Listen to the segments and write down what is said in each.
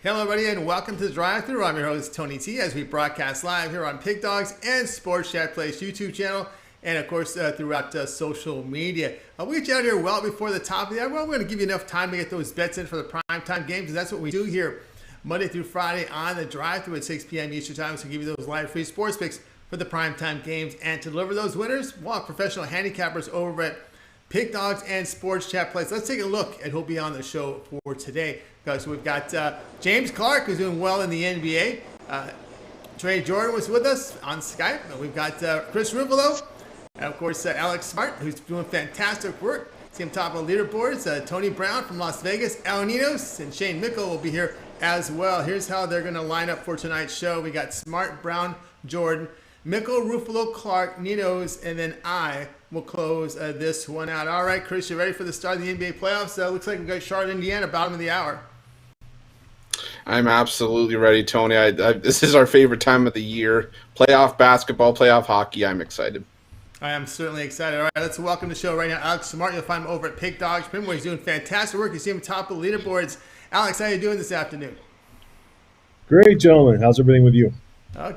Hello, everybody, and welcome to the Drive-Thru. I'm your host, Tony T, as we broadcast live here on Pick Dawgz and Sports Chat Place YouTube channel, and of course throughout social media. We get you out here well before the top of the hour. Well, we're going to give you enough time to get those bets in for the primetime games, and that's what we do here Monday through Friday on the Drive-Thru at 6 p.m. Eastern Time. So give you those live free sports picks for the primetime games, and to deliver those winners, well, professional handicappers over at Pick Dawgz and Sports Chat Place. Let's take a look at who'll be on the show for today. So we've got James Clark, who's doing well in the NBA. Trey Jordan was with us on Skype. And we've got Chris Ruffolo. And of course, Alex Smart, who's doing fantastic work. See him top of the leaderboards. Tony Brown from Las Vegas. Ninos and Shane Mickle will be here as well. Here's how they're going to line up for tonight's show. We got Smart, Brown, Jordan, Mickle, Ruffolo, Clark, Ninos, and then I will close this one out. All right, Chris, you ready for the start of the NBA playoffs? Looks like we've got Charlotte, Indiana, bottom of the hour. I'm absolutely ready, Tony. This is our favorite time of the year. Playoff basketball, playoff hockey. I'm excited. I am certainly excited. All right, let's welcome to the show right now Alex Smart. You'll find him over at Pick Dawgz. Remember, he's doing fantastic work. You see him top of the leaderboards. Alex, how are you doing this afternoon? Great, gentlemen. How's everything with you?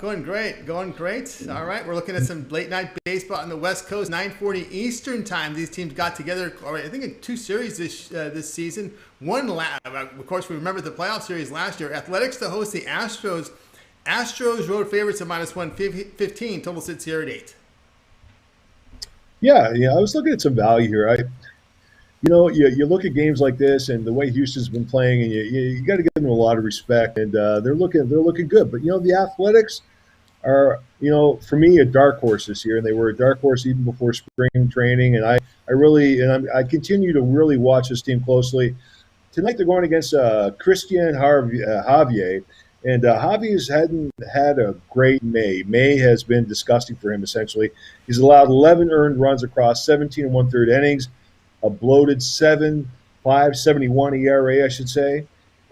Going great. Going great. All right, we're looking at some late-night baseball on the West Coast, 9:40 Eastern Time. These teams got together, I think, in two series this season. Of course, we remember the playoff series last year. Athletics to host the Astros. Astros road favorites at -115. Total sits here at 8. Yeah, I was looking at some value here. You look at games like this and the way Houston's been playing, and you got to give them a lot of respect. And they're looking good. But the Athletics are, for me, a dark horse this year, and they were a dark horse even before spring training. And I continue to really watch this team closely. Tonight they're going against Christian Javier, and Javier's hadn't had a great May. May has been disgusting for him. Essentially, he's allowed 11 earned runs across 17 and 1/3 innings. A bloated 7.571 ERA, I should say.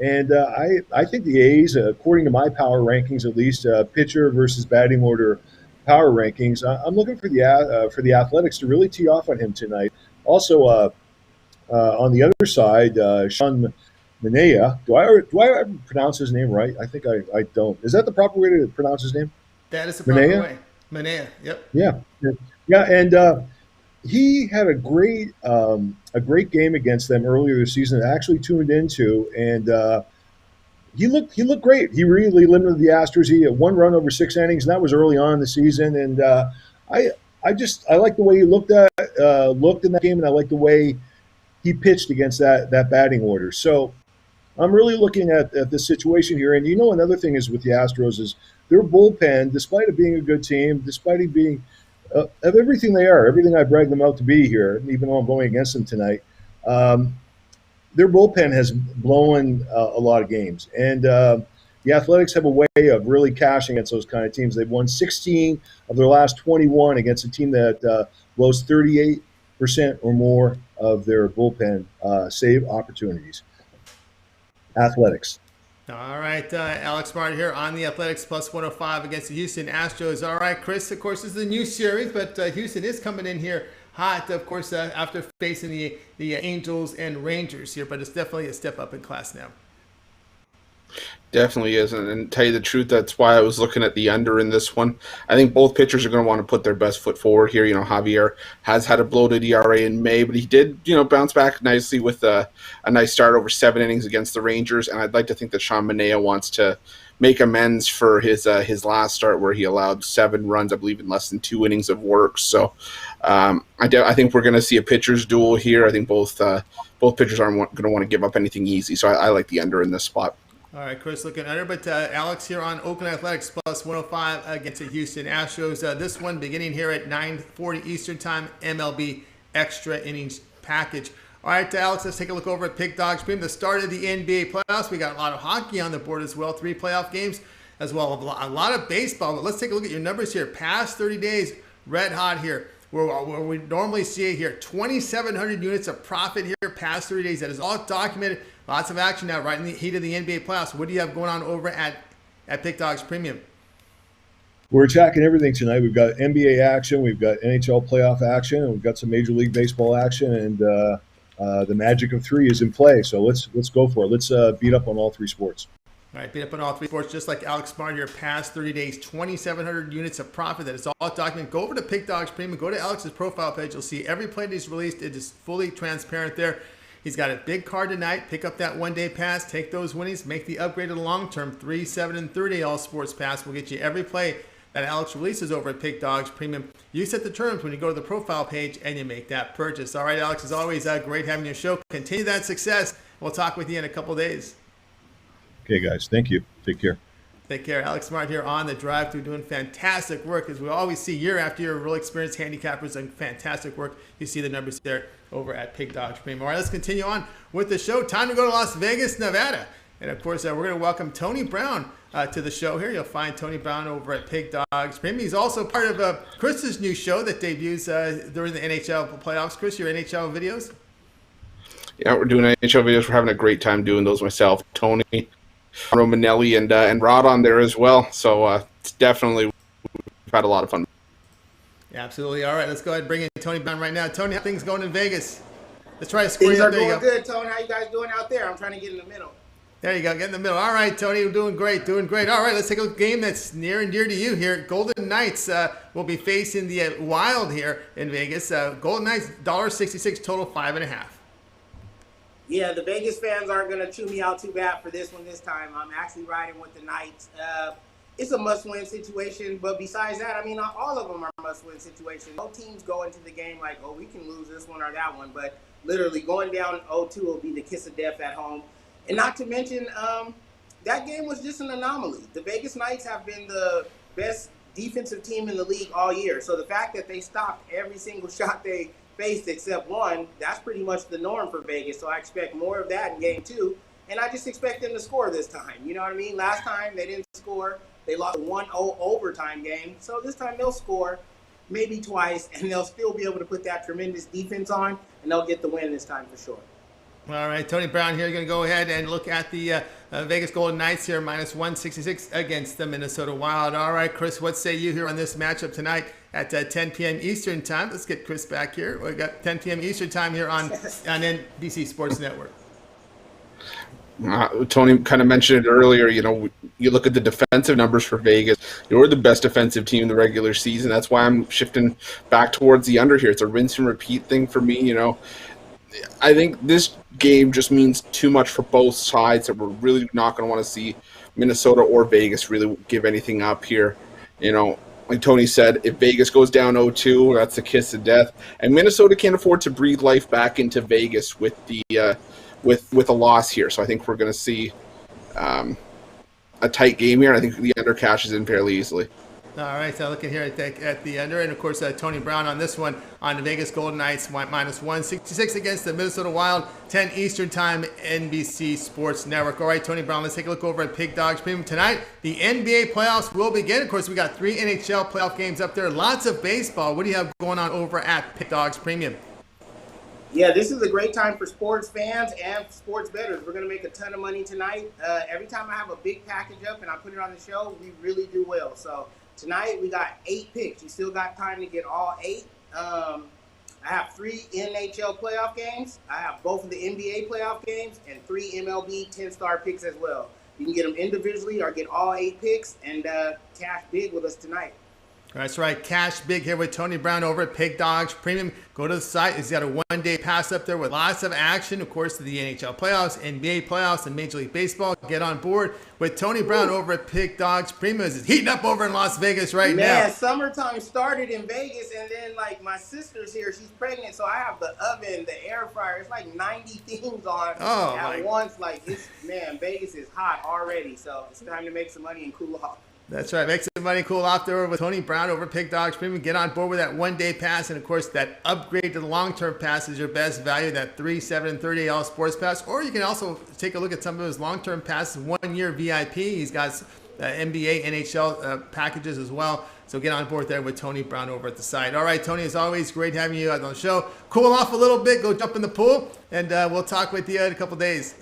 And I think the A's, according to my power rankings, at least pitcher versus batting order power rankings, I'm looking for the Athletics to really tee off on him tonight. Also, on the other side, Sean Manaea. Do I ever pronounce his name right? I think I don't. Is that the proper way to pronounce his name? That is the proper way. Manaea. Yep. Yeah, and he had a great game against them earlier this season. I actually tuned into, and he looked great. He really limited the Astros. He had 1 run over 6 innings, and that was early on in the season. And I like the way he looked in that game, and I like the way he pitched against that batting order. So I'm really looking at this situation here. And another thing is with the Astros is their bullpen, despite it being a good team, despite it being of everything they are, everything I brag them out to be here, even though I'm going against them tonight, their bullpen has blown a lot of games. And the Athletics have a way of really cashing against those kind of teams. They've won 16 of their last 21 against a team that blows 38% or more of their bullpen save opportunities. Athletics. All right, Alex Smart here on the Athletics +105 against the Houston Astros. All right, Chris, of course, this is a new series, but Houston is coming in here hot, of course, after facing the Angels and Rangers here, but it's definitely a step up in class now. Definitely is, and to tell you the truth, that's why I was looking at the under in this one. I think both pitchers are going to want to put their best foot forward here. Javier has had a bloated ERA in May, but he did, bounce back nicely with a nice start over 7 innings against the Rangers. And I'd like to think that Sean Manaea wants to make amends for his last start where he allowed 7 runs, I believe, in less than 2 innings of work. So I think we're going to see a pitcher's duel here. I think both pitchers aren't going to want to give up anything easy. So I like the under in this spot. All right, Chris looking under, but Alex here on Oakland Athletics +105 against the Houston Astros. This one beginning here at 9:40 Eastern Time, MLB Extra Innings Package. All right, Alex, let's take a look over at Pick Dawgz. Being the start of the NBA playoffs, we got a lot of hockey on the board as well, 3 playoff games as well, a lot of baseball. But let's take a look at your numbers here. Past 30 days, red hot here. Where we normally see it here, 2,700 units of profit here past 30 days. That is all documented. Lots of action now right in the heat of the NBA playoffs. What do you have going on over at Pick Dawgz Premium? We're attacking everything tonight. We've got NBA action, we've got NHL playoff action, and we've got some Major League Baseball action, and the magic of 3 is in play. So let's go for it. Let's beat up on all 3 sports. All right, beat up on all three sports, just like Alex Smart here, past 30 days, 2,700 units of profit. That is all documented. Go over to Pick Dawgz Premium. Go to Alex's profile page. You'll see every play that he's released. It is fully transparent there. He's got a big card tonight. Pick up that one-day pass. Take those winnings. Make the upgrade to the long-term 3, 7, and 30 all sports pass. Will get you every play that Alex releases over at Pick Dawgz Premium. You set the terms when you go to the profile page and you make that purchase. All right, Alex, as always, great having your show. Continue that success. We'll talk with you in a couple days. Okay, guys. Thank you. Take care. Take care. Alex Smart here on the Drive Thru, doing fantastic work, as we always see year after year. Real experienced handicappers doing fantastic work. You see the numbers there over at Pick Dawgz Premium. All right, let's continue on with the show. Time to go to Las Vegas, Nevada. And of course, we're going to welcome Tony Brown to the show here. You'll find Tony Brown over at Pick Dawgz Premium. He's also part of Chris's new show that debuts during the NHL playoffs. Chris, your NHL videos? Yeah, we're doing NHL videos. We're having a great time doing those myself. Tony, Romanelli, and Rod on there as well. So it's definitely, we've had a lot of fun. Yeah, absolutely. All right, let's go ahead and bring in Tony Brown right now. Tony, how things going in Vegas? Let's try to square Things you are up. There you going go. good, Tony. How you guys doing out there? I'm trying to get in the middle. There you go. Get in the middle. All right, Tony, we're doing great, doing great. All right, let's take a game that's near and dear to you here. Golden Knights will be facing the Wild here in Vegas. Golden Knights, $1.66, total 5.5. Yeah, the Vegas fans aren't going to chew me out too bad for this one this time. I'm actually riding with the Knights. It's a must-win situation, but besides that, I mean, all of them are must-win situations. No teams go into the game like, oh, we can lose this one or that one, but literally going down 0-2 will be the kiss of death at home. And not to mention, that game was just an anomaly. The Vegas Knights have been the best defensive team in the league all year, so the fact that they stopped every single shot they faced except one, that's pretty much the norm for Vegas. So I expect more of that in game 2. And I just expect them to score this time. You know what I mean? Last time they didn't score. They lost a 1-0 overtime game. So this time they'll score maybe twice, and they'll still be able to put that tremendous defense on, and they'll get the win this time for sure. All right, Tony Brown here. Going to go ahead and look at the Vegas Golden Knights here, minus 166 against the Minnesota Wild. All right, Chris, what say you here on this matchup tonight at 10 p.m. Eastern time? Let's get Chris back here. We got 10 p.m. Eastern time here on NBC Sports Network. Tony kind of mentioned it earlier. You know, you look at the defensive numbers for Vegas. You're the best defensive team in the regular season. That's why I'm shifting back towards the under here. It's a rinse and repeat thing for me. You know, I think this game just means too much for both sides that we're really not going to want to see Minnesota or Vegas really give anything up here. You know, like Tony said, if Vegas goes down 0-2, that's the kiss of death. And Minnesota can't afford to breathe life back into Vegas with the with a loss here. So I think we're going to see a tight game here. I think the under cashes in fairly easily. All right, so looking here at the under, and of course Tony Brown on this one on the Vegas Golden Knights, minus 166 against the Minnesota Wild, 10 Eastern time, NBC Sports Network. All right, Tony Brown, let's take a look over at Pick Dawgz Premium tonight. The NBA playoffs will begin. Of course, we got 3 NHL playoff games up there, lots of baseball. What do you have going on over at Pick Dawgz Premium? Yeah, this is a great time for sports fans and sports bettors. We're going to make a ton of money tonight. Every time I have a big package up and I put it on the show, we really do well. So tonight we got 8 picks. You still got time to get all 8. I have 3 NHL playoff games. I have both of the NBA playoff games and 3 MLB 10-star picks as well. You can get them individually or get all 8 picks and cash big with us tonight. That's right. Cash big here with Tony Brown over at Pick Dawgz Premium. Go to the site. He's got a one-day pass up there with lots of action, of course, to the NHL playoffs, NBA playoffs, and Major League Baseball. Get on board with Tony Brown over at Pick Dawgz Premium. It's heating up over in Las Vegas right now. Man, summertime started in Vegas, and then, like, my sister's here. She's pregnant, so I have the oven, the air fryer. It's like 90 things on at once. Like, it's, man, Vegas is hot already, so it's time to make some money and cool off. That's right. Make some money, cool off there with Tony Brown over at Pick Dawgz Premium. Get on board with that one-day pass. And, of course, that upgrade to the long-term pass is your best value, that 3, 7, and 30 all sports pass. Or you can also take a look at some of his long-term passes, 1-year VIP. He's got NBA, NHL packages as well. So get on board there with Tony Brown over at the site. All right, Tony, as always, great having you on the show. Cool off a little bit. Go jump in the pool, and we'll talk with you in a couple days.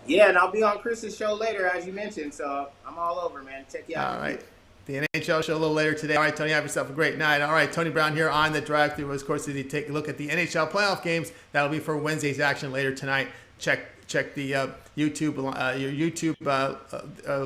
Yeah, and I'll be on Chris's show later, as you mentioned, so I'm all over, man. Check you out. All right. The NHL show a little later today. All right, Tony, have yourself a great night. All right, Tony Brown here on the Drive-Thru. Of course, as you take a look at the NHL playoff games, that'll be for Wednesday's action later tonight. Check check the YouTube your YouTube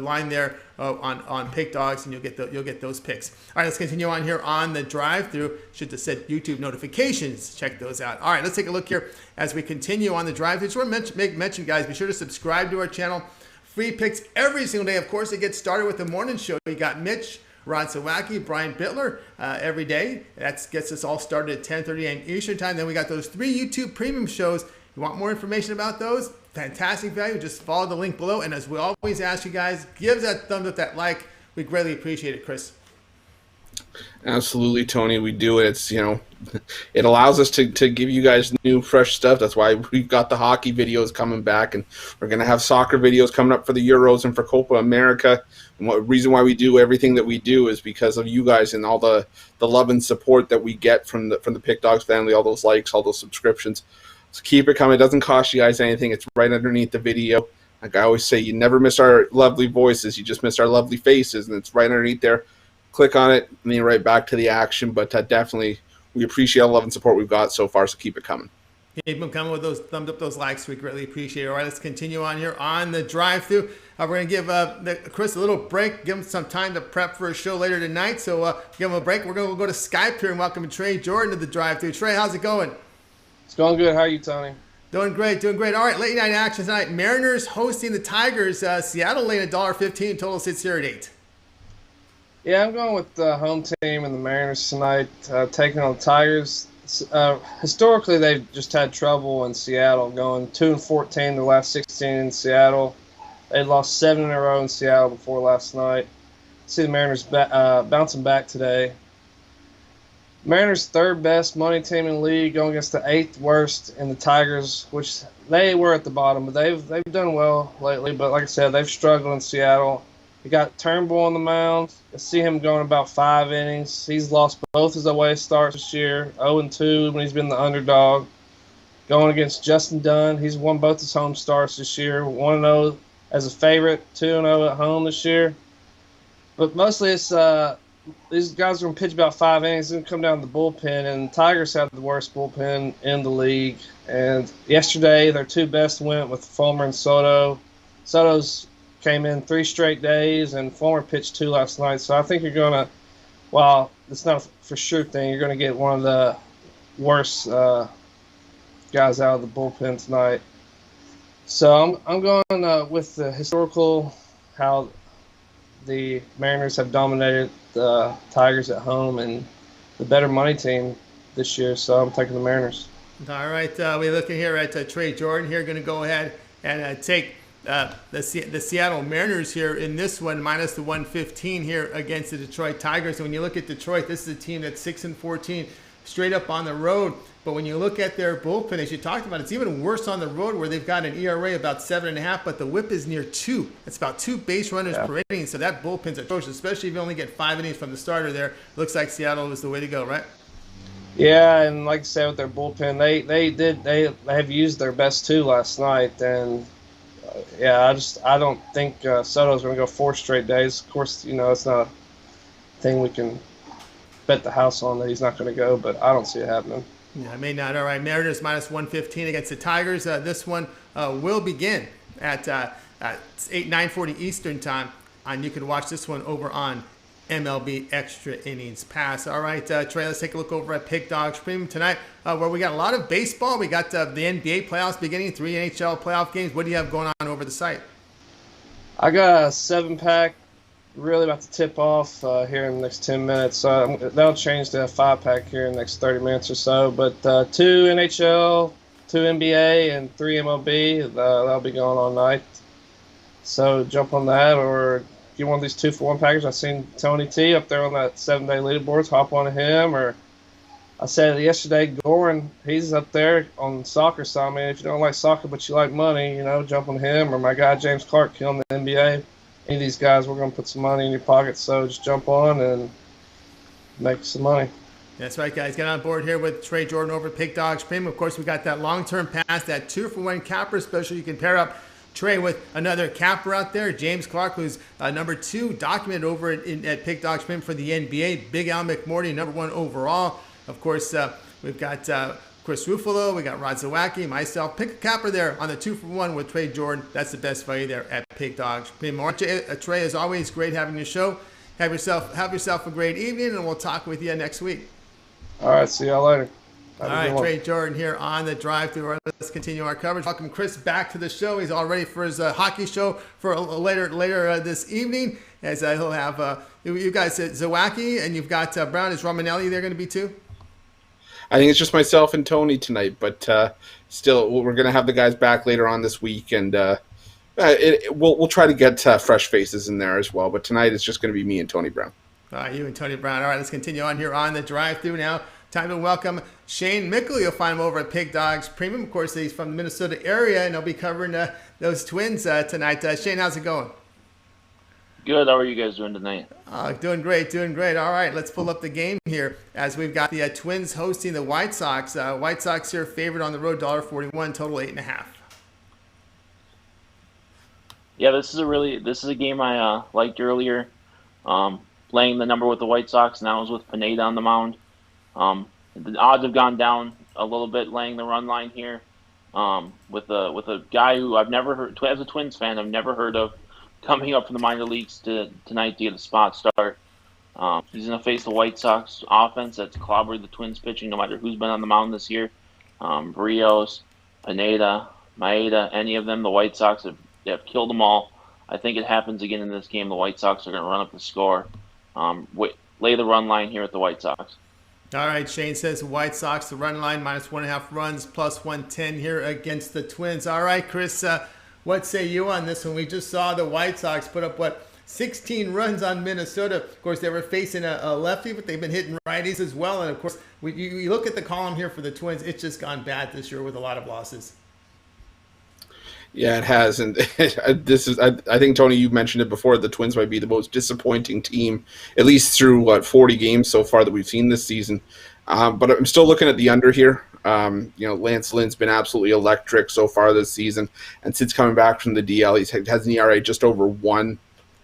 line there on Pick Dawgz, and you'll get those picks. All right, let's continue on here on the drive-through. Should have said YouTube notifications. Check those out. All right, let's take a look here as we continue on the drive-through. Just want to mention, guys, be sure to subscribe to our channel. Free picks every single day. Of course, it gets started with the morning show. You got Mitch, Rod Sawacki, Brian Bittler every day. That gets us all started at 10:30 a.m. Eastern time. Then we got those 3 YouTube premium shows. You want more information about those? Fantastic value. Just follow the link below. And as we always ask you guys, give that thumbs up, that like. We greatly appreciate it, Chris. Absolutely, Tony. We do it. It's, it allows us to give you guys new, fresh stuff. That's why we've got the hockey videos coming back, and we're going to have soccer videos coming up for the Euros and for Copa America. And the reason why we do everything that we do is because of you guys and all the love and support that we get from the Pick Dawgz family, all those likes, all those subscriptions. So keep it coming. It doesn't cost you guys anything. It's right underneath the video. Like I always say, you never miss our lovely voices. You just miss our lovely faces, and it's right underneath there. Click on it, and then you're right back to the action. But definitely, we appreciate all the love and support we've got so far, so keep it coming. Keep them coming with those thumbs up, those likes. We greatly appreciate it. All right, let's continue on here on the drive-through. We're going to give Chris a little break, give him some time to prep for a show later tonight. So give him a break. We're going to go to Skype here and welcome Trey Jordan to the drive-through. Trey, how's it going? It's going good. How are you, Tony? Doing great, doing great. All right, late night action tonight. Mariners hosting the Tigers. Seattle laying $1.15. Total sits here at 8. Yeah, I'm going with the home team and the Mariners tonight, taking on the Tigers. Historically, they've just had trouble in Seattle, going 2-14 the last 16 in Seattle. They lost 7 in a row in Seattle before last night. See the Mariners bouncing back today. Mariners' third best money team in the league, going against the 8th worst in the Tigers, which they were at the bottom, but they've done well lately. But like I said, they've struggled in Seattle. You got Turnbull on the mound. I see him going about 5 innings. He's lost both his away starts this year, 0-2 when he's been the underdog. Going against Justin Dunn, he's won both his home starts this year, 1-0 as a favorite, 2-0 at home this year. But mostly it's these guys are going to pitch about 5 innings. It's going to come down to the bullpen, and the Tigers have the worst bullpen in the league. And yesterday, their 2 best went with Fulmer and Soto. Soto's came in 3 straight days, and Fulmer pitched 2 last night. So I think you're going to, while it's not a for sure thing, you're going to get one of the worst guys out of the bullpen tonight. So I'm going with the historical, how the Mariners have dominated the Tigers at home and the better money team this year. So I'm taking the Mariners. All right, we're looking here at Trey Jordan here. Going to go ahead and take the Seattle Mariners here in this one, minus the 115 here against the Detroit Tigers. And when you look at Detroit, this is a team that's 6-14 straight up on the road. But when you look at their bullpen, as you talked about, it's even worse on the road, where they've got an ERA about 7.5, but the WHIP is near 2. It's about 2 base runners per inning. So that bullpen's atrocious, especially if you only get 5 innings from the starter there. Looks like Seattle is the way to go, right? Yeah, and like I said, with their bullpen, they have used their best 2 last night, and I don't think Soto's going to go 4 straight days. Of course, it's not a thing we can bet the house on that he's not going to go, but I don't see it happening. Yeah, may not. All right, Mariners minus 115 against the Tigers. This one will begin at 9:40 Eastern time, and you can watch this one over on MLB Extra Innings Pass. All right, Trey, let's take a look over at Pick Dawgz Premium tonight, where we got a lot of baseball. We got the NBA playoffs beginning, 3 NHL playoff games. What do you have going on over the site? I got a 7-pack. Really about to tip off here in the next 10 minutes. So that'll change to a 5-pack here in the next 30 minutes or so. But 2 NHL, 2 NBA, and 3 MLB. That'll be going all night. So jump on that, or get one of these 2-for-1 packages. I've seen Tony T up there on that 7-day leaderboards. Hop on him. Or I said yesterday, Goran, he's up there on soccer. So, I mean, if you don't like soccer but you like money, jump on him. Or my guy James Clark killing the NBA. Any of these guys, we're going to put some money in your pocket, so just jump on and make some money. That's right, guys. Get on board here with Trey Jordan over at Pick Dawgz Premium. Of course, we got that long-term pass, that 2-for-1 capper special. You can pair up Trey with another capper out there, James Clark, who's number 2, documented over at Pick Dawgz Premium for the NBA. Big Al McMorty, number 1 overall. Of course, we've got Chris Ruffolo, we got Rod Zawacki, myself. Pick a capper there on the 2-for-1 with Trey Jordan. That's the best value there at Pig Dawgz. Trey, as always, great having your show. Have yourself a great evening, and we'll talk with you next week. All right, see y'all later. All right, Trey Jordan here on the drive-through. Let's continue our coverage. Welcome Chris back to the show. He's all ready for his hockey show for later this evening. As he'll have you guys Zawacki, and you've got Brown. Is Romanelli there going to be too? I think it's just myself and Tony tonight, but still, we're going to have the guys back later on this week, and we'll try to get fresh faces in there as well. But tonight it's just going to be me and Tony Brown. All right, you and Tony Brown. All right, let's continue on here on the drive-through now. Time to welcome Shane Mickle. You'll find him over at Pig Dawgz Premium. Of course, he's from the Minnesota area, and he'll be covering those Twins tonight. Shane, how's it going? Good. How are you guys doing tonight? Doing great. All right, let's pull up the game here as we've got the Twins hosting the White Sox. White Sox here favored on the road, $1.41, total 8.5. Yeah, this is a game I liked earlier. Playing the number with the White Sox, now is with Pineda on the mound. The odds have gone down a little bit, laying the run line here. With a guy who I've never heard, as a Twins fan, I've never heard of, coming up from the minor leagues tonight to get a spot start. He's going to face the White Sox offense that's clobbered the Twins pitching no matter who's been on the mound this year. Barrios, Pineda, Maeda, any of them, the White Sox have killed them all. I think it happens again in this game. The White Sox are going to run up the score. Lay the run line here at the White Sox. All right, Shane says White Sox, the run line, -1.5 runs, +110 here against the Twins. All right, Chris, what say you on this one? We just saw the White Sox put up, 16 runs on Minnesota. Of course, they were facing a lefty, but they've been hitting righties as well. And, of course, you look at the column here for the Twins, it's just gone bad this year with a lot of losses. Yeah, it has, and I think, Tony, you mentioned it before, the Twins might be the most disappointing team, at least through, 40 games so far that we've seen this season. But I'm still looking at the under here. Lance Lynn's been absolutely electric so far this season, and since coming back from the DL, he has an ERA just over 1.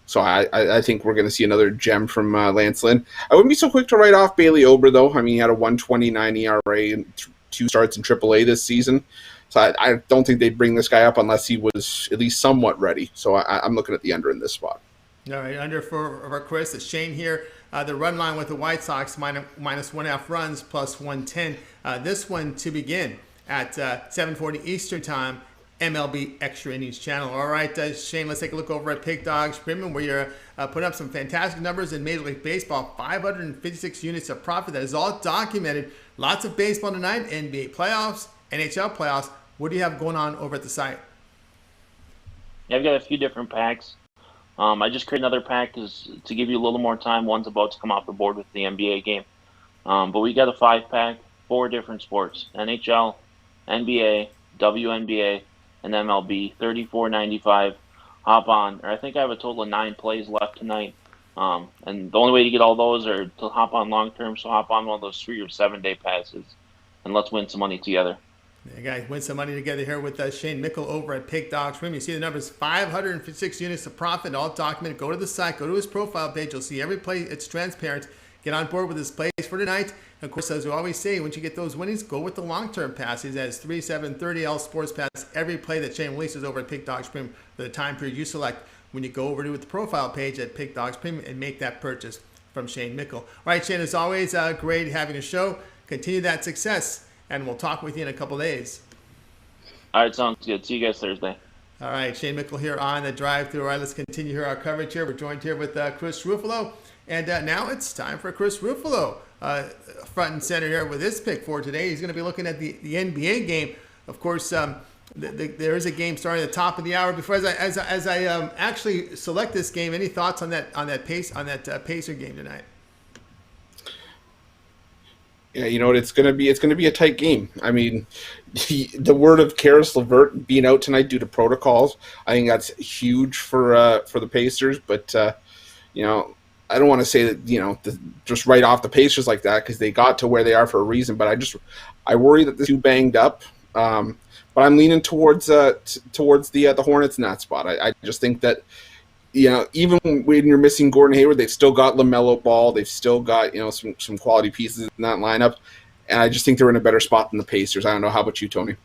So I think we're going to see another gem from Lance Lynn. I wouldn't be so quick to write off Bailey Ober, though. I mean, he had a 1.29 ERA and 2 starts in AAA this season. So I don't think they'd bring this guy up unless he was at least somewhat ready. So I'm looking at the under in this spot. All right, under for Chris. It's Shane here. The run line with the White Sox, -1.5 runs, +110. This one to begin at 7:40 Eastern Time, MLB Extra Innings channel. All right, Shane, let's take a look over at Pig Dawgz Premium, where you're putting up some fantastic numbers in Major League Baseball. 556 units of profit. That is all documented. Lots of baseball tonight, NBA playoffs, NHL playoffs. What do you have going on over at the site? Yeah, I've got a few different packs. I just created another pack to give you a little more time. One's about to come off the board with the NBA game. But we got a 5-pack, 4 different sports: NHL, NBA, WNBA, and MLB, $34.95. Hop on. Or I think I have a total of 9 plays left tonight. And the only way to get all those are to hop on long-term, so hop on one of those 3 or 7-day passes, and let's win some money together. You guys win some money together here with Shane Mickle over at Pig Dawgz Premium. You see the numbers, 556 units of profit, all documented. Go to the site, go to his profile page. You'll see every play. It's transparent. Get on board with his plays for tonight. And of course, as we always say, once you get those winnings, go with the long-term passes. That is 3, 7, 30L Sports Pass. Every play that Shane releases over at Pig Dawgz Premium for the time period you select when you go over to the profile page at Pig Dawgz Premium and make that purchase from Shane Mickle. All right, Shane, as always, great having a show. Continue that success, and we'll talk with you in a couple days. All right, sounds good. See you guys Thursday. All right, Shane Mickle here on the drive-through. All right, let's continue here our coverage here. We're joined here with Chris Ruffolo. And now it's time for Chris Ruffolo, front and center here with his pick for today. He's going to be looking at the NBA game. Of course, there is a game starting at the top of the hour. Before as I actually select this game, any thoughts on that Pacer game tonight? Yeah, you know what? It's gonna be a tight game. I mean, the word of Karis LeVert being out tonight due to protocols, I think that's huge for the Pacers. But I don't want to say that just right off the Pacers like that, because they got to where they are for a reason. But I worry that they're too banged up. But I'm leaning towards the Hornets in that spot. I just think that even when you're missing Gordon Hayward, they've still got LaMelo Ball. They've still got some quality pieces in that lineup. and I just think they're in a better spot than the Pacers. I don't know. How about you, Tony?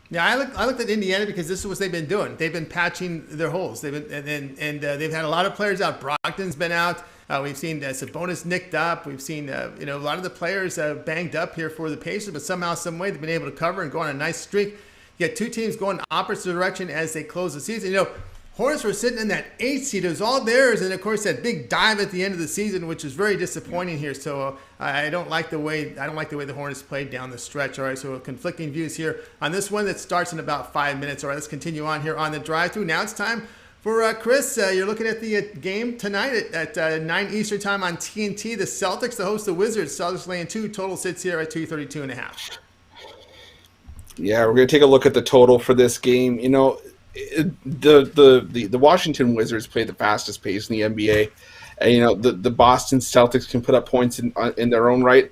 Yeah, I looked at Indiana because this is what they've been doing. They've been patching their holes. They've had a lot of players out. Brogdon's been out. We've seen Sabonis nicked up. We've seen a lot of the players banged up here for the Pacers, but somehow, some way, they've been able to cover and go on a nice streak. You got two teams going opposite direction as they close the season. Hornets were sitting in that 8th seed. It was all theirs, and of course that big dive at the end of the season, which is very disappointing here. So I don't like the way the Hornets played down the stretch. All right, so conflicting views here on this one that starts in about 5 minutes. All right, let's continue on here on the drive-through. Now it's time for Chris. You're looking at the game tonight at 9 Eastern time on TNT. The Celtics to host the Wizards. Celtics laying 2. Total sits here at 232.5. Yeah, we're going to take a look at the total for this game. The Washington Wizards play the fastest pace in the NBA. And, the Boston Celtics can put up points in their own right.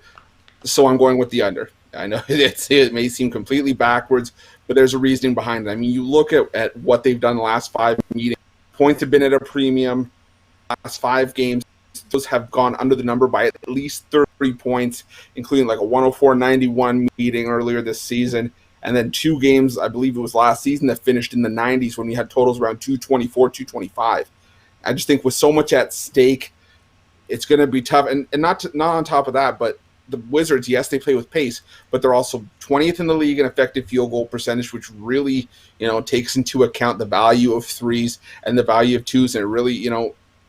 So I'm going with the under. I know it may seem completely backwards, but there's a reasoning behind it. I mean, you look at what they've done the last 5 meetings. Points have been at a premium. Last 5 games, those have gone under the number by at least 30 points, including like a 104-91 meeting earlier this season. And then 2 games, I believe it was last season, that finished in the 90s when we had totals around 224, 225. I just think with so much at stake, it's going to be tough. And not on top of that, but the Wizards, yes, they play with pace, but they're also 20th in the league in effective field goal percentage, which really, takes into account the value of threes and the value of twos, and it really,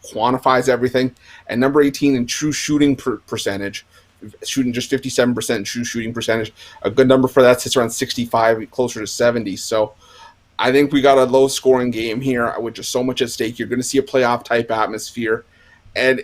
quantifies everything. And number 18 in true shooting percentage, shooting just 57% true shooting percentage. A good number for that sits around 65, closer to 70. So I think we got a low-scoring game here with just so much at stake. You're going to see a playoff-type atmosphere, and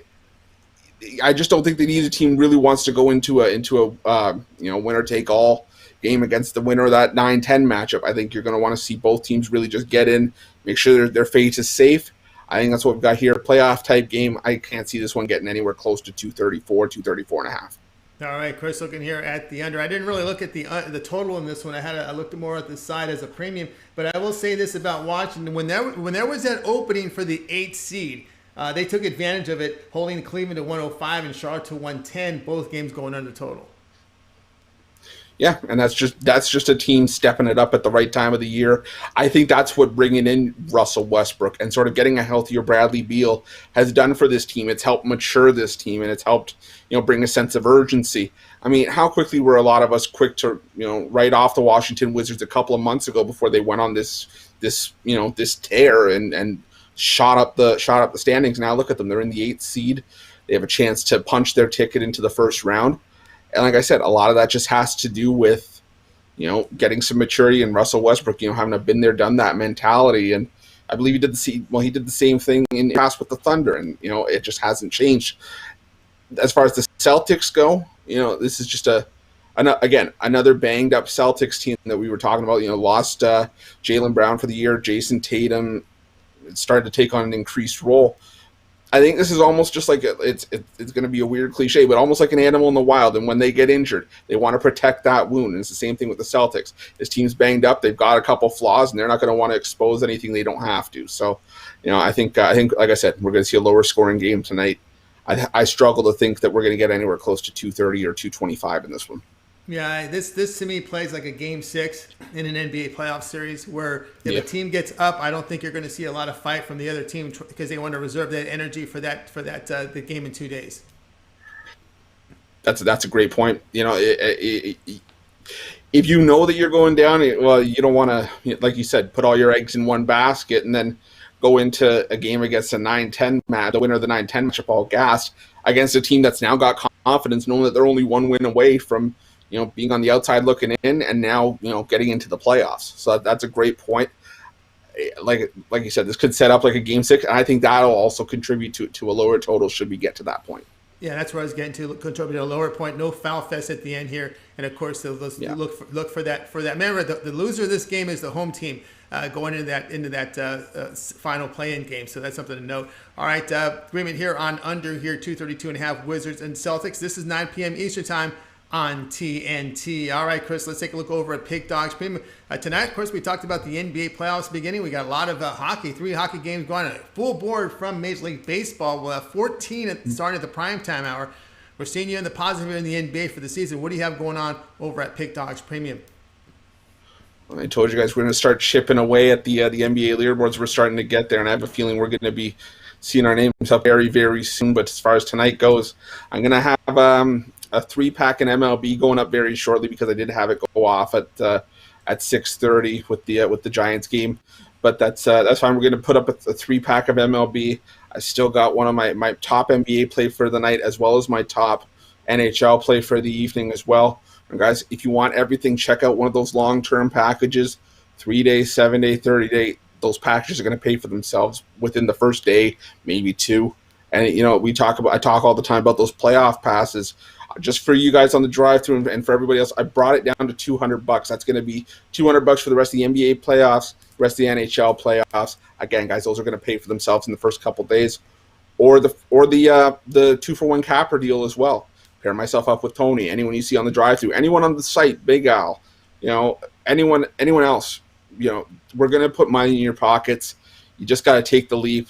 I just don't think that either team really wants to go into a winner-take-all game against the winner of that 9-10 matchup. I think you're going to want to see both teams really just get in, make sure their fate is safe. I think that's what we've got here. Playoff-type game. I can't see this one getting anywhere close to 234.5. All right, Chris, looking here at the under. I didn't really look at the total in this one. I looked more at the side as a premium. But I will say this about Washington: when there was that opening for the 8th seed, they took advantage of it, holding Cleveland to 105 and Charlotte to 110. Both games going under total. Yeah, and that's just a team stepping it up at the right time of the year. I think that's what bringing in Russell Westbrook and sort of getting a healthier Bradley Beal has done for this team. It's helped mature this team, and it's helped bring a sense of urgency. I mean, how quickly were a lot of us quick to write off the Washington Wizards a couple of months ago before they went on this tear and shot up the standings. Now look at them; they're in the 8th seed. They have a chance to punch their ticket into the first round. And like I said, a lot of that just has to do with, getting some maturity and Russell Westbrook, having a been there, done that mentality. And I believe he did the same thing in the past with the Thunder, and it just hasn't changed. As far as the Celtics go, this is just another banged up Celtics team that we were talking about. Lost Jaylen Brown for the year. Jason Tatum started to take on an increased role. I think this is almost just like it's going to be a weird cliche, but almost like an animal in the wild. And when they get injured, they want to protect that wound. And it's the same thing with the Celtics. This team's banged up. They've got a couple flaws, and they're not going to want to expose anything they don't have to. So, I think like I said, we're going to see a lower scoring game tonight. I struggle to think that we're going to get anywhere close to 230 or 225 in this one. Yeah, this to me plays like a Game 6 in an NBA playoff series where if a team gets up, I don't think you're going to see a lot of fight from the other team because they want to reserve that energy for the game in 2 days. That's a great point. If you know that you're going down, well, you don't want to, like you said, put all your eggs in one basket and then go into a game against a 9-10 match, the winner of the 9-10 matchup, all gassed against a team that's now got confidence, knowing that they're only one win away from being on the outside looking in, and now, getting into the playoffs. So that's a great point. Like you said, this could set up like a Game 6, and I think that'll also contribute to a lower total should we get to that point. Yeah, that's where I was getting to. Contribute to a lower point. No foul fest at the end here, and of course they'll look for that. Remember, the loser of this game is the home team going into that final play-in game. So that's something to note. All right, agreement here on under here 232.5 Wizards and Celtics. This is 9 p.m. Eastern time on TNT. All right, Chris, let's take a look over at Pick Dawgz Premium. Tonight, of course, we talked about the NBA playoffs beginning. We got a lot of hockey, 3 hockey games going on. Full board from Major League Baseball. We'll have 14 starting at the primetime hour. We're seeing you in the positive in the NBA for the season. What do you have going on over at Pick Dawgz Premium? Well, I told you guys we're going to start chipping away at the NBA leaderboards. We're starting to get there, and I have a feeling we're going to be seeing our names up very, very soon. But as far as tonight goes, I'm going to have a 3-pack in MLB going up very shortly because I did have it go off at 6:30 with the Giants game. But that's fine. We're going to put up a 3-pack of MLB. I still got one of my top NBA play for the night as well as my top NHL play for the evening as well. And guys, if you want everything, check out one of those long-term packages, 3-day, 7-day, 30-day. Those packages are going to pay for themselves within the first day, maybe 2. And I talk all the time about those playoff passes. Just for you guys on the drive-thru and for everybody else, I brought it down to $200. That's going to be $200 for the rest of the NBA playoffs, the rest of the NHL playoffs. Again, guys, those are going to pay for themselves in the first couple days, or the 2-for-1 capper deal as well. Pair myself up with Tony. Anyone you see on the drive-thru, anyone on the site, Big Al, anyone else. We're going to put money in your pockets. You just got to take the leap.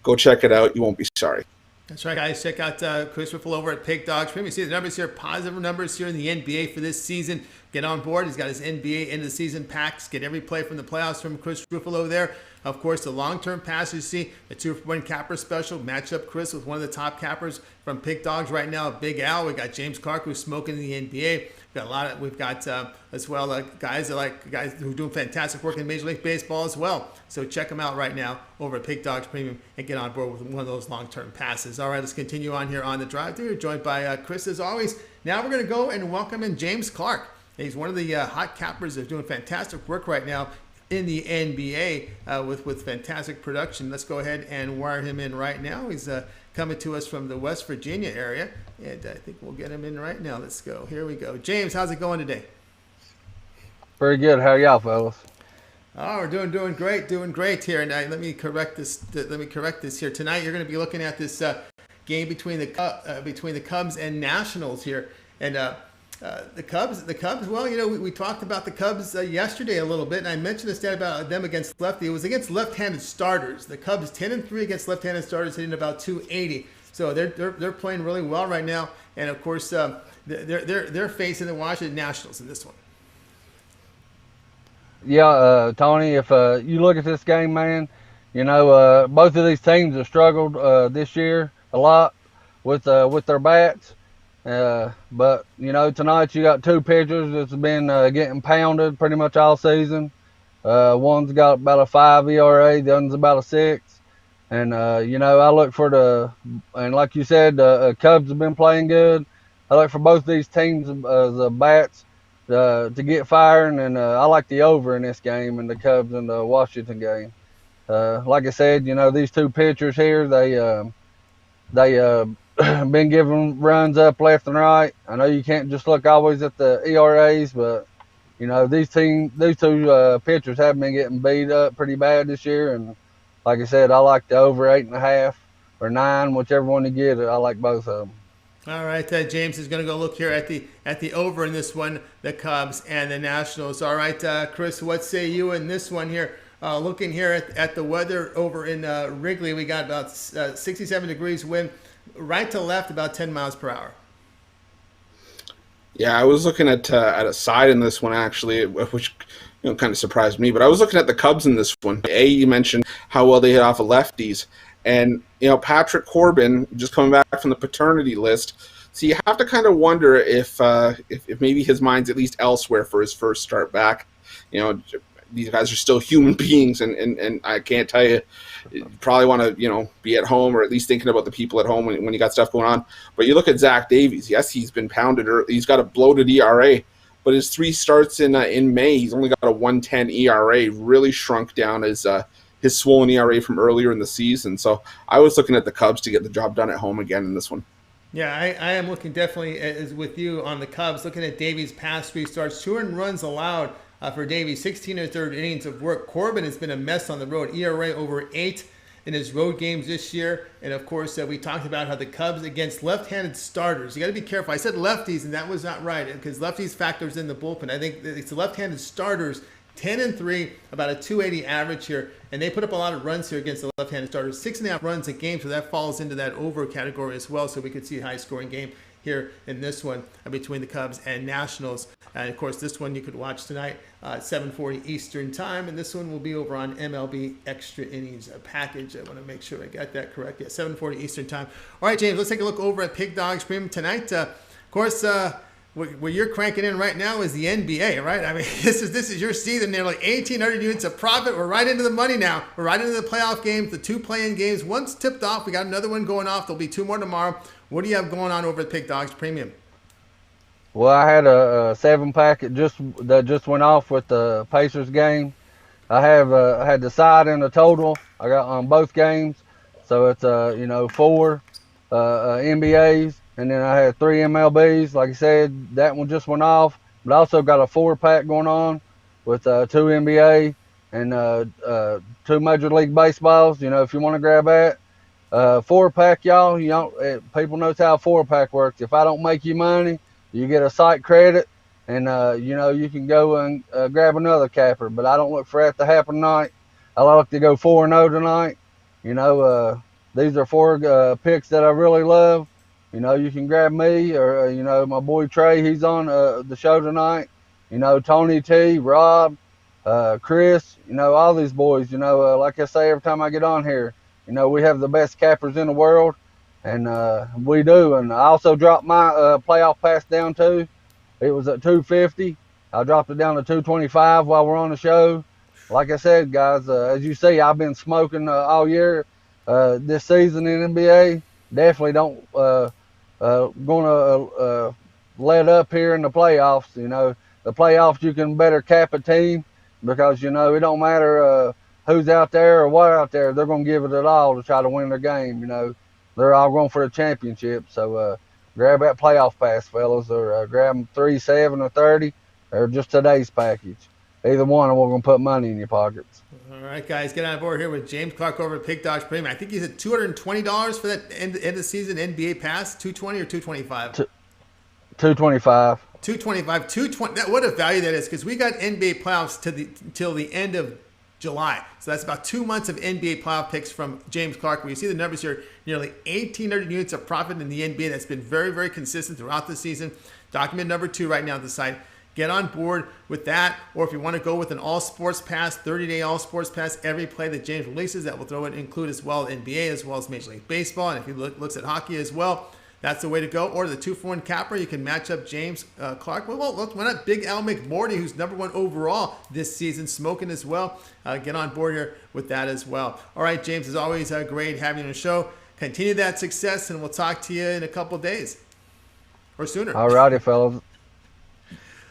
Go check it out. You won't be sorry. That's right, guys. Check out Chris Ruffolo over at Pick Dawgz Premium. See the numbers here, positive numbers here in the NBA for this season. Get on board. He's got his NBA end of the season packs. Get every play from the playoffs from Chris Ruffolo there. Of course, the long-term passes you see, the 2-for-1 capper special. Match up Chris with one of the top cappers from Pick Dawgz right now. Big Al. We got James Clark, who's smoking in the NBA. We've got as well guys who are doing fantastic work in Major League Baseball as well. So check them out right now over at Pick Dawgz Premium and get on board with one of those long-term passes. All right, let's continue on here on the drive-thru. Joined by Chris as always. Now we're going to go and welcome in James Clark. He's one of the hot cappers that are doing fantastic work right now in the NBA with fantastic production. Let's go ahead and wire him in right now. He's coming to us from the West Virginia area, and I think we'll get him in right now. Let's go. Here we go. James, how's it going today? Pretty good. How are y'all, fellas? Oh, we're doing great here. And let me correct this. Here tonight. You're going to be looking at this game between the Cubs and Nationals here, and the Cubs. Well, we talked about the Cubs yesterday a little bit, and I mentioned a stat about them against lefty. It was against left-handed starters. The Cubs 10-3 against left-handed starters, hitting about .280. So they're playing really well right now, and of course they're facing the Washington Nationals in this one. Yeah, Tony, if you look at this game, man, both of these teams have struggled this year a lot with their bats. But tonight you got 2 pitchers that's been getting pounded pretty much all season. One's got about a 5 ERA, the other's about a 6. And I look for and like you said, the Cubs have been playing good. I look for both these teams, the bats, to get firing, and I like the over in this game, in the Cubs and the Washington game. Like I said, these 2 pitchers here, they been giving runs up left and right. I know you can't just look always at the ERAs, but these 2 pitchers have been getting beat up pretty bad this year. And like I said, I like the over 8.5 or 9, whichever one you get. I like both of them. All right, James is going to go look here at the over in this one, the Cubs and the Nationals. All right, Chris, what say you in this one here? Looking here at the weather over in Wrigley, we got about 67 degrees wind, right to left, about 10 miles per hour. Yeah, I was looking at a side in this one, actually, which kind of surprised me. But I was looking at the Cubs in this one. You mentioned how well they hit off of lefties. And, Patrick Corbin, just coming back from the paternity list. So you have to kind of wonder if maybe his mind's at least elsewhere for his first start back. These guys are still human beings, and I can't tell you, you probably want to, be at home or at least thinking about the people at home when you got stuff going on. But you look at Zach Davies. Yes, he's been pounded, or he's got a bloated ERA, but his 3 starts in May, he's only got a 1.10 ERA, really shrunk down his swollen ERA from earlier in the season. So I was looking at the Cubs to get the job done at home again in this one. Yeah, I am looking definitely as with you on the Cubs, looking at Davies' past 3 starts, 2 earned runs allowed for Davies, 16 1/3 innings of work. Corbin has been a mess on the road, ERA over 8 in his road games this year. And of course, we talked about how the Cubs against left-handed starters, you got to be careful. I said lefties, and that was not right, because lefties factors in the bullpen. I think it's the left-handed starters 10-3, about a 280 average here, and they put up a lot of runs here against the left-handed starters. 6.5 runs a game, so that falls into that over category as well. So we could see a high-scoring game here in this one between the Cubs and Nationals. And of course, this one you could watch tonight, 7:40 Eastern time, and this one will be over on MLB Extra Innings package. I want to make sure I got that correct. Yeah, 7:40 Eastern time. All right, James, let's take a look over at Pig Dawgz Premium tonight. Of course, what you're cranking in right now is the NBA, right? I mean, this is your season. Nearly 1,800 units of profit. We're right into the money now. We're right into the playoff games, the 2 play-in games. One's tipped off. We got another one going off. There'll be 2 more tomorrow. What do you have going on over at Pig Dawgz Premium? Well, I had a 7-pack that just went off with the Pacers game. I had the side and the total. I got on both games, so it's 4 NBAs, and then I had 3 MLBs. Like I said, that one just went off. But I also got a 4-pack going on with 2 NBA and 2 Major League Baseballs. If you want to grab that. 4-pack, y'all. People knows how a 4-pack works. If I don't make you money, you get a site credit, and you can go and grab another capper. But I don't look for that to happen tonight. I like to go 4-0 tonight. These are 4 picks that I really love. You can grab me or my boy Trey. He's on the show tonight. Tony T, Rob, Chris. All these boys. Like I say every time I get on here. We have the best cappers in the world, and we do. And I also dropped my playoff pass down too. It was at 250. I dropped it down to 225 while we're on the show. Like I said, guys, as you see, I've been smoking all year this season in NBA. Definitely don't gonna let up here in the playoffs. The playoffs you can better cap a team because it don't matter who's out there or what out there. They're gonna give it all to try to win their game. They're all going for the championship. So grab that playoff pass, fellas, or grab them 3, 7, or 30, or just today's package. Either one, and we're going to put money in your pockets. All right, guys, get on board here with James Clark over at Pig Dawgz Premium. I think he's at $220 for that end of season NBA pass. $220 or $225? $225. $220. What a value that is, because we got NBA playoffs till the end of July. So that's about 2 months of NBA playoff picks from James Clark. Where you see the numbers here, nearly 1,800 units of profit in the NBA. That's been very, very consistent throughout the season. Document number 2 right now on the site. Get on board with that, or if you want to go with an all sports pass, 30-day all sports pass, every play that James releases, that will throw it include as well NBA as well as Major League Baseball. And if he looks at hockey as well, that's the way to go. Or the 2-for-1 capper, you can match up James Clark. Well, why not Big Al McMorty, who's #1 overall this season, smoking as well. Get on board here with that as well. All right, James, as always, great having you on the show. Continue that success, and we'll talk to you in a couple of days or sooner. All righty, fellas.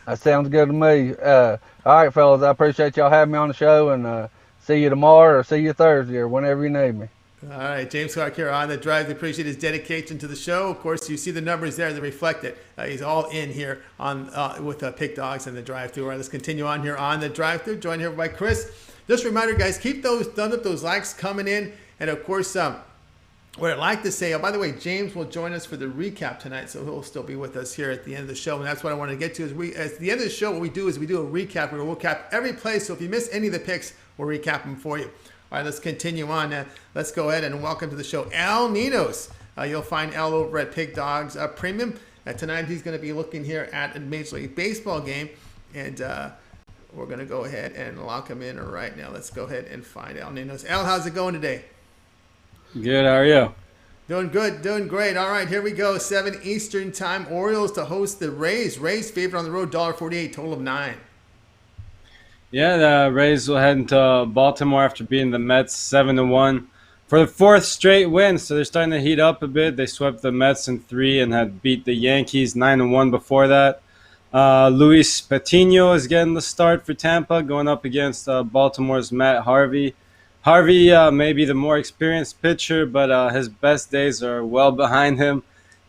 That sounds good to me. All right, fellas, I appreciate y'all having me on the show, and see you tomorrow or see you Thursday or whenever you need me. All right, James Clark here on The Drive. We appreciate his dedication to the show. Of course, you see the numbers there that reflect it. He's all in here on with Pig Dawgz and The Drive-Thru. All right, let's continue on here on The Drive-Thru. Joined here by Chris. Just a reminder, guys, keep those thumbs up, those likes coming in. And, of course, what I'd like to say, by the way, James will join us for the recap tonight, so he'll still be with us here at the end of the show. And that's what I want to get to. At the end of the show, what we do is we do a recap where we'll cap every play. So if you miss any of the picks, we'll recap them for you. All right, let's continue on. Let's go ahead and welcome to the show Al Ninos. You'll find Al over at Pig Dawgz Premium. Tonight he's going to be looking here at a Major League Baseball game, and we're going to go ahead and lock him in right now. Let's go ahead and find Al Ninos. Al, how's it going today? Good, how are you? Doing good, doing great. All right, here we go. 7 Eastern time. Orioles to host the Rays. Rays favored on the road, $1.48, total of 9. Yeah, the Rays will head into Baltimore after beating the Mets 7-1 for the 4th straight win. So they're starting to heat up a bit. They swept the Mets in 3 and had beat the Yankees 9-1 before that. Luis Patino is getting the start for Tampa, going up against Baltimore's Matt Harvey. Harvey may be the more experienced pitcher, but his best days are well behind him.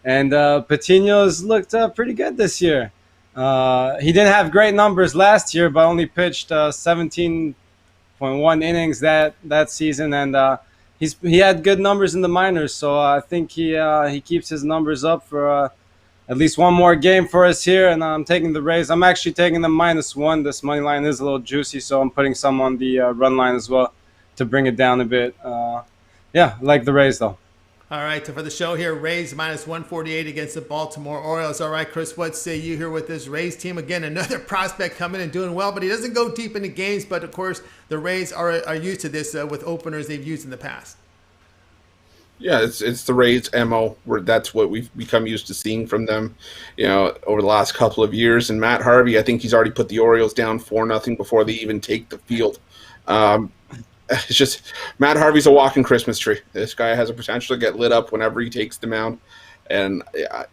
And Patino's looked pretty good this year. He didn't have great numbers last year, but only pitched 17.1 innings that season, and he had good numbers in the minors. So I think he keeps his numbers up for at least one more game for us here, and I'm taking the Rays. I'm actually taking the -1. This money line is a little juicy, so I'm putting some on the run line as well to bring it down a bit. Yeah, I like the Rays though. All right, so for the show here, Rays -148 against the Baltimore Orioles. All right, Chris, what say you here with this Rays team? Again, another prospect coming and doing well, but he doesn't go deep into games. But, of course, the Rays are used to this with openers they've used in the past. Yeah, it's the Rays' MO. That's what we've become used to seeing from them, over the last couple of years. And Matt Harvey, I think he's already put the Orioles down 4-0 before they even take the field. It's just Matt Harvey's a walking Christmas tree. This guy has a potential to get lit up whenever he takes the mound. And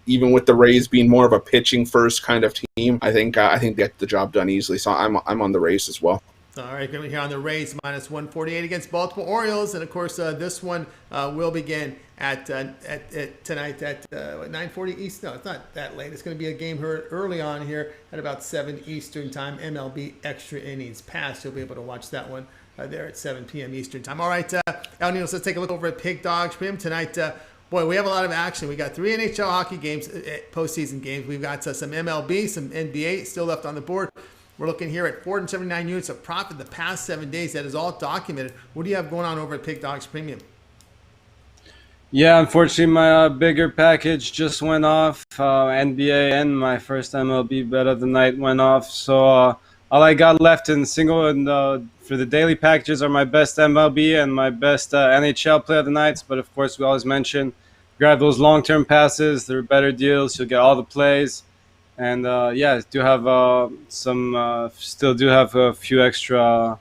even with the Rays being more of a pitching first kind of team, I think they get the job done easily. So I'm on the Rays as well. All right, going to be here on the Rays -148 against Baltimore Orioles, and of course this one will begin at tonight at 9:40 East. No, it's not that late. It's going to be a game here early on here at about 7 Eastern time. MLB Extra Innings Pass. You'll be able to watch that one there at 7 p.m. Eastern time. All right, Ninos, let's take a look over at Pig Dawgz Premium tonight. Boy, we have a lot of action. We got 3 NHL hockey games, postseason games. We've got some MLB, some NBA still left on the board. We're looking here at 479 units of profit the past 7 days. That is all documented. What do you have going on over at Pig Dawgz Premium? Yeah, unfortunately, my bigger package just went off. NBA and my first MLB bet of the night went off. So all I got left in single and for the daily packages are my best MLB and my best NHL play of the nights. But of course, we always mention grab those long-term passes. They're better deals. You'll get all the plays. And yeah, do have still do have a few extra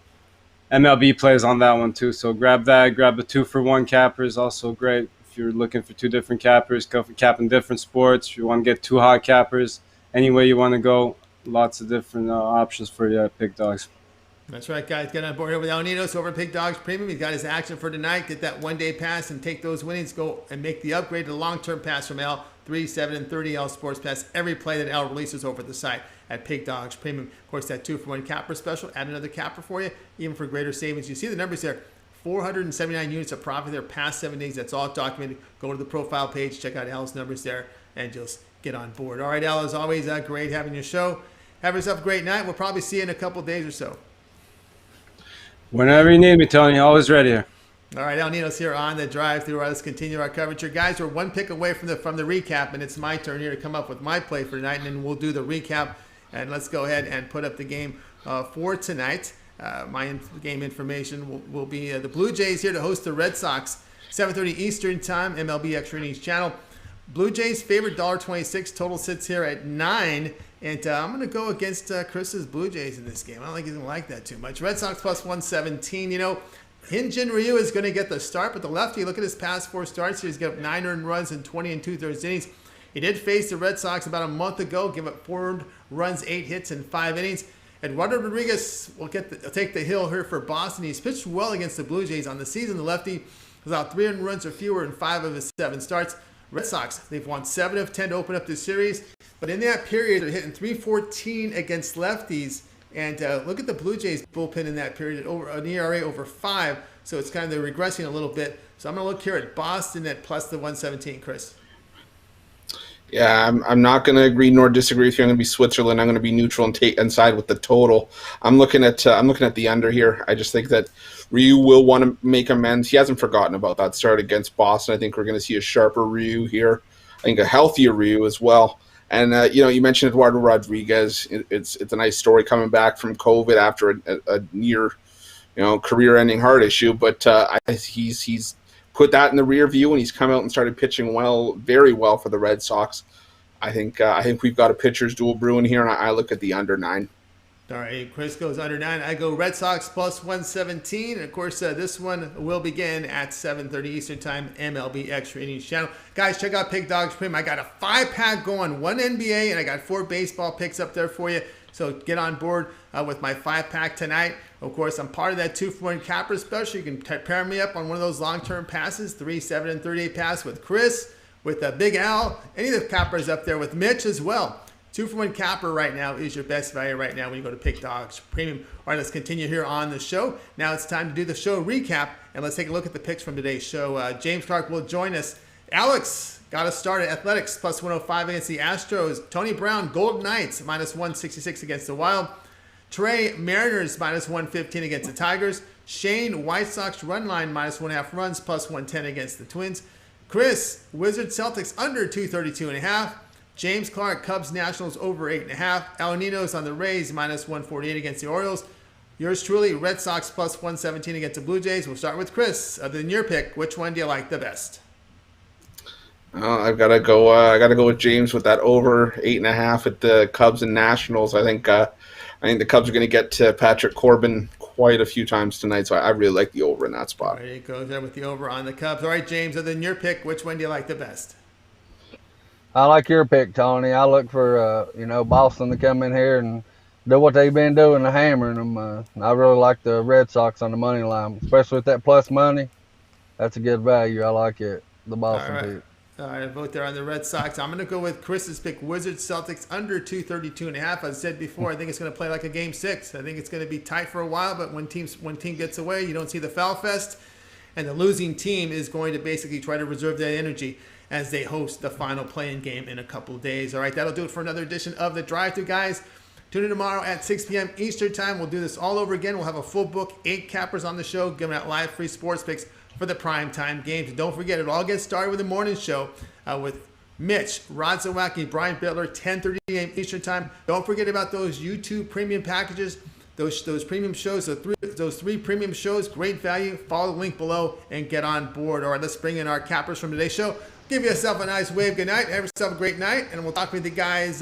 MLB plays on that one too. So grab that. Grab the 2-for-1 capper is also great if you're looking for 2 different cappers. Go for capping different sports. If you want to get 2 hot cappers, any way you want to go. Lots of different options for you at Pig Dawgz. That's right, guys. Get on board here with Ninos over at Pig Dawgz Premium. He's got his action for tonight. Get that one-day pass and take those winnings. Go and make the upgrade to the long-term pass from L. 3, 7, and 30 L Sports Pass. Every play that L releases over the site at Pig Dawgz Premium. Of course, that 2-for-1 capper special. Add another capper for you, even for greater savings. You see the numbers there. 479 units of profit there past 7 days. That's all documented. Go to the profile page. Check out L's numbers there and just get on board. All right, L, as always, great having your show. Have yourself a great night. We'll probably see you in a couple days or so. Whenever you need me, Tony. Always ready here. All right, Ninos here on the drive-thru. Let's continue our coverage here. Guys, we're one pick away from the recap, and it's my turn here to come up with my play for tonight, and then we'll do the recap. And let's go ahead and put up the game for tonight. My game information will be the Blue Jays here to host the Red Sox, 7:30 Eastern time, MLB Extra Innings channel. Blue Jays favorite $1.26. Total sits here at 9. And I'm going to go against Chris's Blue Jays in this game. I don't think he's going to like that too much. Red Sox plus 117. Hyun-Jin Ryu is going to get the start, but the lefty, look at his past 4 starts here. He's got 9 earned runs in 20 2/3 innings. He did face the Red Sox about a month ago, give up 4 earned runs, 8 hits in 5 innings. Eduardo Rodriguez will take the hill here for Boston. He's pitched well against the Blue Jays on the season. The lefty has out 3 earned runs or fewer in 5 of his 7 starts. Red Sox, they've won 7 of 10 to open up this series. But in that period, they're hitting .314 against lefties. And look at the Blue Jays bullpen in that period, over an ERA over 5. So it's kind of they're regressing a little bit. So I'm going to look here at Boston at plus the 117, Chris. Yeah, I'm not going to agree nor disagree with you. I'm going to be Switzerland. I'm going to be neutral and side with the total. I'm looking at the under here. I just think that Ryu will want to make amends. He hasn't forgotten about that start against Boston. I think we're going to see a sharper Ryu here. I think a healthier Ryu as well. And you mentioned Eduardo Rodriguez. It's a nice story coming back from COVID after a near career-ending heart issue. But he's put that in the rear view, and he's come out and started pitching very well for the Red Sox. I think we've got a pitcher's duel brewing here, and I look at the under 9. All right, Chris goes under 9. I go Red Sox plus 117. And, of course, this one will begin at 7:30 Eastern time, MLB Extra Innings channel. Guys, check out Pig Dawgz Premium. I got a 5-pack going, 1 NBA, and I got 4 baseball picks up there for you. So get on board with my 5-pack tonight. Of course, I'm part of that 2-for-1 capper special. You can pair me up on one of those long-term passes, 3, 7, and 38 pass with Chris, with Big Al, any of the cappers up there with Mitch as well. 2-for-1 capper right now is your best value right now when you go to Pig Dawgz Premium. All right, let's continue here on the show. Now it's time to do the show recap, and let's take a look at the picks from today's show. James Clark will join us Alex got us started. Athletics plus 105 against the Astros. Tony Brown, Golden Knights minus 166 against the Wild. Trey, Mariners minus 115 against the Tigers. Shane, White Sox run line minus 1.5 runs plus 110 against the Twins. Chris, Wizards Celtics under 232.5. James Clark, Cubs Nationals over 8.5. Ninos on the Rays minus 148 against the Orioles. Yours truly, Red Sox plus 117 against the Blue Jays. We'll start with Chris. Other than your pick, which one do you like the best? I've got to go. I got to go with James with that over 8.5 at the Cubs and Nationals. I think the Cubs are going to get to Patrick Corbin quite a few times tonight, so I really like the over in that spot. There you go, there with the over on the Cubs. All right, James. Other than your pick, which one do you like the best? I like your pick, Tony. I look for Boston to come in here and do what they've been doing, to hammering them. I really like the Red Sox on the money line, especially with that plus money. That's a good value. I like it. The Boston pick. All right, I vote there on the Red Sox. I'm going to go with Chris's pick, Wizards Celtics under 232.5. As I said before, I think it's going to play like a Game 6. I think it's going to be tight for a while, but when team gets away, you don't see the foul fest. And the losing team is going to basically try to reserve their energy as they host the final play-in game in a couple of days. All right, that'll do it for another edition of The Drive-Thru, guys. Tune in tomorrow at 6 p.m. Eastern Time. We'll do this all over again. We'll have a full book, 8 cappers on the show, giving out live free sports picks for the primetime games. And don't forget, it all gets started with the morning show with Mitch, Rod Zawacki, Brian Bittler, 10:30 a.m. Eastern Time. Don't forget about those YouTube premium packages, those premium shows, those three premium shows, great value. Follow the link below and get on board. All right, let's bring in our cappers from today's show. Give yourself a nice wave. Good night. Have yourself a great night, and we'll talk with you guys